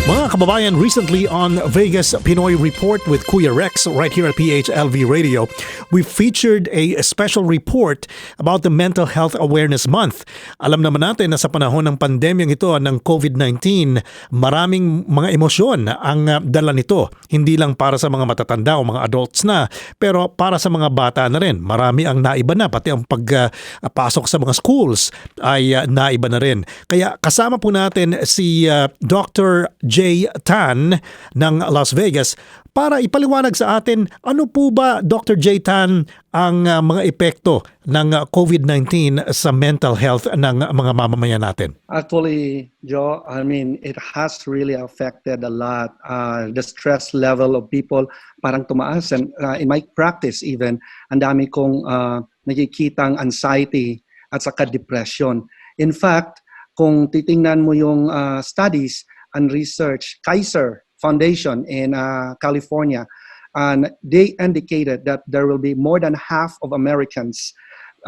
Mga kababayan, recently on Vegas Pinoy Report with Kuya Rex right here at PHLV Radio, we featured a special report about the Mental Health Awareness Month. Alam naman natin na sa panahon ng pandemyang ito ng COVID-19, maraming mga emosyon ang dala nito. Hindi lang para sa mga matatanda o mga adults na, pero para sa mga bata na rin. Marami ang naiba na, pati ang pagpasok sa mga schools ay naiba na rin. Kaya kasama po natin si Dr. J. Tan ng Las Vegas para ipaliwanag sa atin ano po ba, Dr. J. Tan, ang mga epekto ng COVID-19 sa mental health ng mga mamamayan natin. Actually, Joe, I mean, it has really affected a lot. The stress level of people parang tumaas. And in my practice even, ang dami kong nakikitang anxiety at saka depression. In fact, kung titingnan mo yung studies and research, Kaiser Foundation in California, and they indicated that there will be more than half of Americans,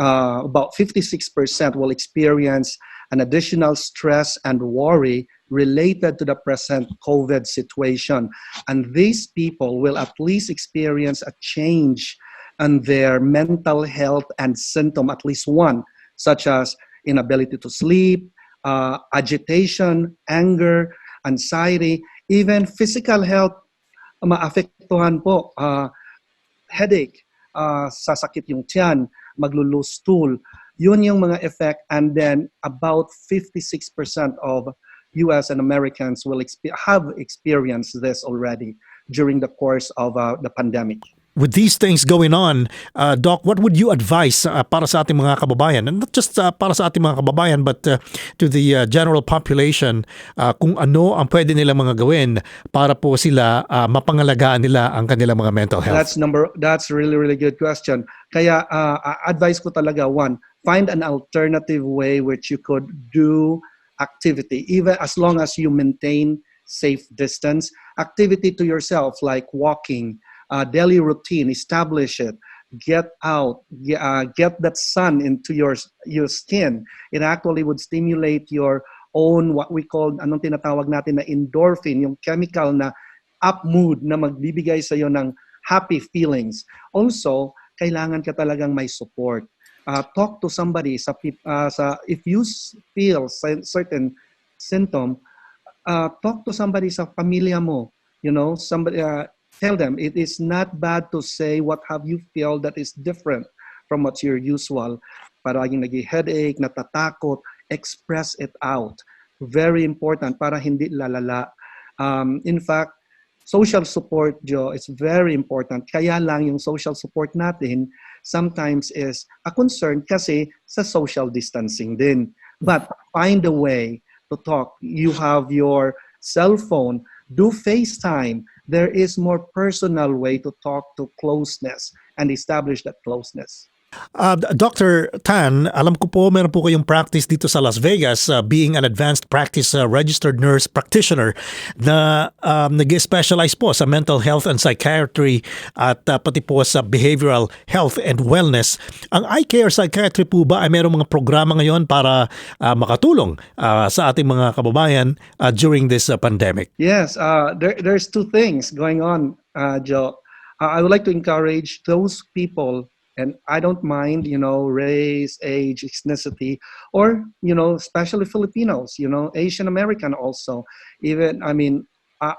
about 56% will experience an additional stress and worry related to the present COVID situation. And these people will at least experience a change in their mental health and symptom, at least one, such as inability to sleep, agitation, anger, anxiety, even physical health, maapektuhan po, headache, sasakit yung tiyan, maglulose stool. Yun yung mga effect, and then about 56% of US and Americans will have experienced this already during the course of the pandemic. With these things going on, Doc, what would you advise para sa ating mga kababayan? And not just para sa ating mga kababayan, but to the general population, kung ano ang pwede nilang mga gawin para po sila mapangalagaan nila ang kanilang mga mental health? That's really good question. Kaya advice ko talaga, one, find an alternative way which you could do activity, even as long as you maintain safe distance. Activity to yourself like walking, daily routine, establish it, get out, get that sun into your skin. It actually would stimulate your own, what we call, anong tinatawag natin na endorphin, yung chemical na up mood na magbibigay sa'yo ng happy feelings. Also, kailangan ka talagang may support. Talk to somebody if you feel certain symptom, talk to somebody sa pamilya mo, somebody. Tell them it is not bad to say what have you feel that is different from what's your usual. Parang nag-headache, natatakot, express it out. Very important para hindi lalala. In fact, social support, Joe, is very important. Kaya lang yung social support natin sometimes is a concern kasi sa social distancing din. But find a way to talk. You have your cell phone, do FaceTime. There is more personal way to talk to closeness and establish that closeness. Dr. Tan, alam ko po meron po kayong practice dito sa Las Vegas, being an advanced practice registered nurse practitioner na nag-specialize po sa mental health and psychiatry at pati po sa behavioral health and wellness. Ang eye care psychiatry po ba ay merong mga programa ngayon para makatulong sa ating mga kababayan during this pandemic? Yes, there's two things going on, Joe. I would like to encourage those people. And I don't mind, race, age, ethnicity, or, especially Filipinos, Asian American also. Even,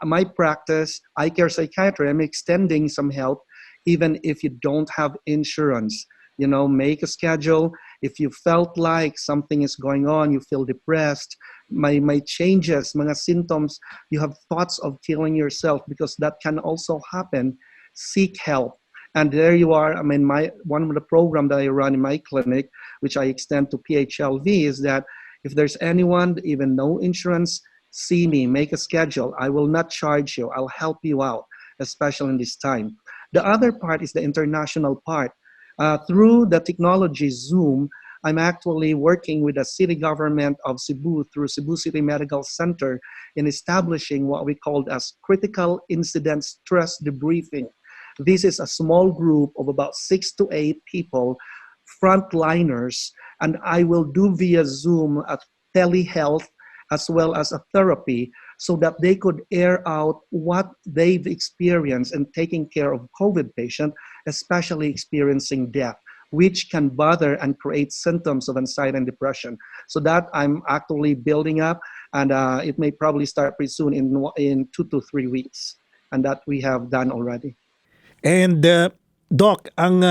my practice, eye care psychiatry, I'm extending some help, even if you don't have insurance. Make a schedule. If you felt like something is going on, you feel depressed, my changes, mga symptoms, you have thoughts of killing yourself, because that can also happen, seek help. And there you are. One of the program that I run in my clinic, which I extend to PHLV, is that if there's anyone, even no insurance, see me, make a schedule. I will not charge you. I'll help you out, especially in this time. The other part is the international part. Through the technology Zoom, I'm actually working with the city government of Cebu through Cebu City Medical Center in establishing what we call as critical incident stress debriefing. This is a small group of about 6 to 8 people, frontliners, and I will do via Zoom a telehealth as well as a therapy so that they could air out what they've experienced in taking care of COVID patient, especially experiencing death, which can bother and create symptoms of anxiety and depression. So that I'm actually building up, and it may probably start pretty soon in 2 to 3 weeks, and that we have done already. And Doc, ang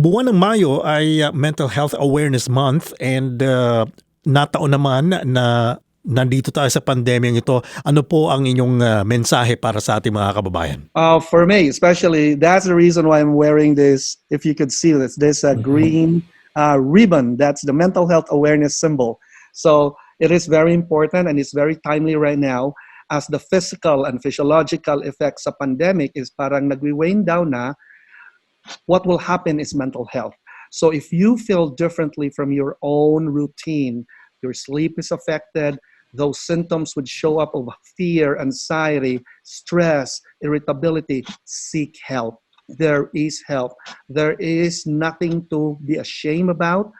buwan ng Mayo ay Mental Health Awareness Month, and nataon naman na nandito tayo sa pandemyang ito. Ano po ang inyong mensahe para sa ating mga kababayan? For me, especially, that's the reason why I'm wearing this. If you could see this green ribbon, that's the mental health awareness symbol. So it is very important, and it's very timely right now, as the physical and physiological effects of pandemic is parang nagwi-wane down na. What will happen is mental health. So if you feel differently from your own routine, your sleep is affected, those symptoms would show up of fear, anxiety, stress, irritability, seek help. There is help. There is nothing to be ashamed about.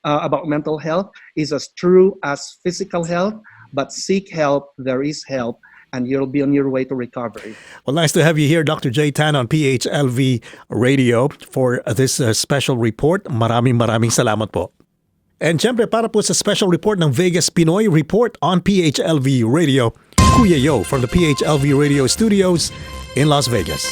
About mental health is as true as physical health, but seek help. There is help, and you'll be on your way to recovery. Well, nice to have you here, Dr. J. Tan, on PHLV Radio for this special report. Maraming salamat po. And syempre, para po sa special report ng Vegas Pinoy Report on PHLV Radio, Kuya Yo from the PHLV Radio Studios in Las Vegas.